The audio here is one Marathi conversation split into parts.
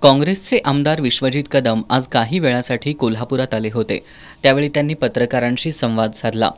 काँग्रेसचे आमदार विश्वजित कदम आज काही वेळासाठी कोल्हापुरात आले होते। त्यावेळी त्यांनी पत्रकारांशी संवाद साधला।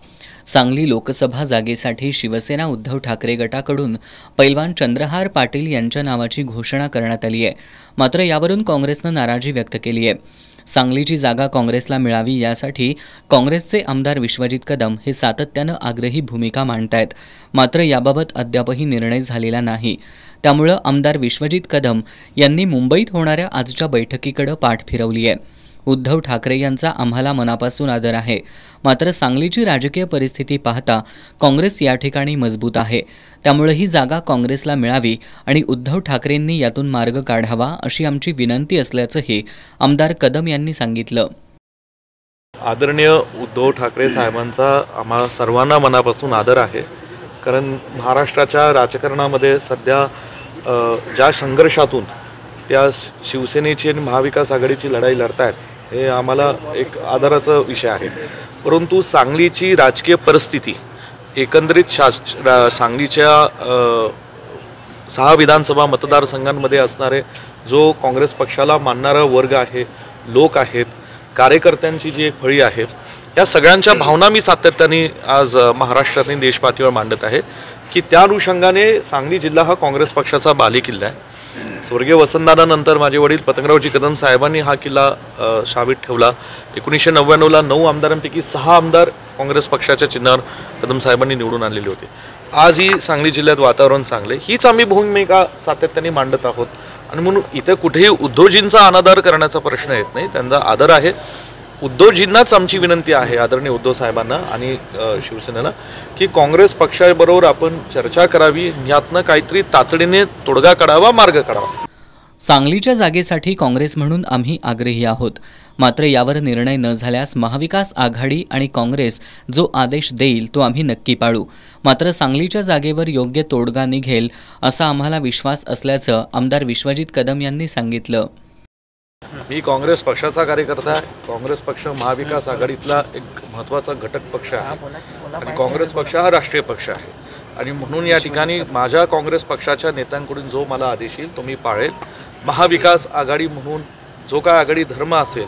सांगली लोकसभा जागेसाठी शिवसेना उद्धव ठाकरे गटाकडून पैलवान चंद्रहार पाटील यांच्या नावाची घोषणा करण्यात आली आहे। मात्र यावरून काँग्रेसने नाराजी व्यक्त केली आहे। सांगलीची जागा काँग्रेसला मिळावी यासाठी काँग्रेसचे आमदार विश्वजित कदम हे सातत्याने आग्रही भूमिका मांडतायत। मात्र याबाबत अद्यापही निर्णय झालेला नाही। त्यामुळे आमदार विश्वजित कदम यांनी मुंबईत होणाऱ्या आजच्या बैठकीकडे पाठ फिरवली आहे। उद्धव ठाकरे यांचा आम्हाला मनापासून आदर आहे, मात्र सांगलीची राजकीय परिस्थिती पाहता काँग्रेस या ठिकाणी मजबूत आहे। त्यामुळे ही जागा काँग्रेसला मिळावी आणि उद्धव ठाकरेंनी यातून मार्ग काढावा अशी आमची विनंती असल्याचंही आमदार कदम यांनी सांगितलं। आदरणीय उद्धव ठाकरे साहेबांचा आम्हाला सर्वांना मनापासून आदर आहे, कारण महाराष्ट्राच्या राजकारणामध्ये सध्या ज्या संघर्षातून त्या शिवसेनेची आणि महाविकास आघाडीची लढाई लढतायत हे आम्हाला एक आदराचा विषय आहे। परंतु सांगलीची राजकीय परिस्थिती एकंदरीत सांगलीच्या 6 विधानसभा मतदारसंघांमध्ये असणारे जो काँग्रेस पक्षाला मानणारा वर्ग आहे, लोक आहेत, कार्यकर्त्यांची जी एक फळी आहे, या सगळ्यांच्या भावना मी सातत्याने आज महाराष्ट्रातली देशपातळीवर मांडत आहे की त्या अनुषंगाने सांगली जिल्हा हा काँग्रेस पक्षाचा बालेकिल्ला आहे। स्वर्गीय वसंतदादानंतर माझे वडील पतंगरावजी कदम साहेबांनी हा किल्ला शाबीत ठेवला। 1999ला 9 आमदारांपैकी 6 आमदार काँग्रेस पक्षाच्या चिन्हावर कदम साहेबांनी निवडून आणलेले होते। आज ही सांगली जिल्ह्यात वातावरण चांगले, हीच आम्ही भूमिका सातत्याने मांडत आहोत आणि म्हणून इथे कुठेही उद्धवजींचा अनादर करण्याचा प्रश्न येत नाही, त्यांचा आदर आहे। उद्धवजींनाच आमची विनंती आहे, आदरणीय उद्धव साहेबांना आणि शिवसेनेला, की काँग्रेस पक्षाबरोबर आपण चर्चा करावी, यातनं काहीतरी तातडीने तोडगा काढावा, मार्ग काढावा। सांगलीच्या जागेसाठी काँग्रेस म्हणून आम्ही आग्रही आहोत, मात्र यावर निर्णय न झाल्यास महाविकास आघाडी आणि काँग्रेस जो आदेश देईल तो आम्ही नक्की पाळू। मात्र सांगलीच्या जागेवर योग्य तोडगा निघेल असा आम्हाला विश्वास असल्याचं आमदार विश्वजित कदम यांनी सांगितलं। मी काँग्रेस पक्षाचा कार्यकर्ता आहे। काँग्रेस पक्ष महाविकास आघाडीतला एक महत्त्वाचा घटक पक्ष आहे आणि काँग्रेस पक्ष हा राष्ट्रीय पक्ष आहे आणि म्हणून या ठिकाणी माझ्या काँग्रेस पक्षाच्या नेत्यांकडून जो मला आदेश येईल तो मी पाळेल। महाविकास आघाडी म्हणून जो काय आघाडी धर्म असेल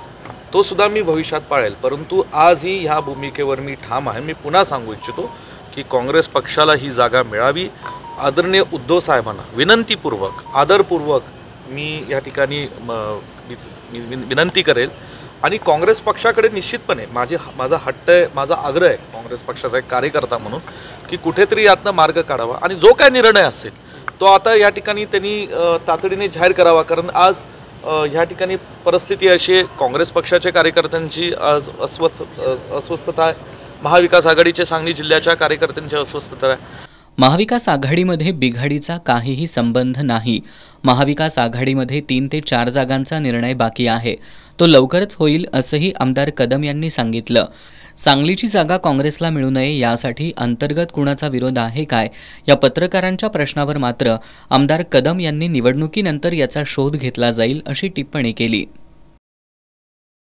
तो सुद्धा मी भविष्यात पाळेल, परंतु आजही ह्या भूमिकेवर मी ठाम आहे। मी पुन्हा सांगू इच्छितो की काँग्रेस पक्षाला ही जागा मिळावी। आदरणीय उद्धव साहेबांना विनंतीपूर्वक आदरपूर्वक मी या ठिकाणी विनंती करेल आणि काँग्रेस पक्षाकडे निश्चितपणे माझा हट्ट आहे, माझा आग्रह आहे काँग्रेस पक्षाचा एक कार्यकर्ता म्हणून की कुठेतरी यातनं मार्ग काढावा आणि जो काय निर्णय असेल तो आता या ठिकाणी त्यांनी तातडीने जाहीर करावा। कारण आज ह्या ठिकाणी परिस्थिती अशी आहे, काँग्रेस पक्षाच्या कार्यकर्त्यांची आज अस्वस्थता आहे, महाविकास आघाडीच्या सांगली जिल्ह्याच्या कार्यकर्त्यांची अस्वस्थता आहे। महाविकास आघाडीमध्ये बिघाडीचा काहीही संबंध नाही। महाविकास आघाडीमध्ये 3 ते 4 जागांचा निर्णय बाकी आहे, तो लवकरच होईल असंही आमदार कदम यांनी सांगितलं। सांगलीची जागा काँग्रेसला मिळू नये यासाठी अंतर्गत कुणाचा विरोध आहे काय या पत्रकारांच्या प्रश्नावर मात्र आमदार कदम यांनी निवडणुकीनंतर याचा शोध घेतला जाईल अशी टिप्पणी केली।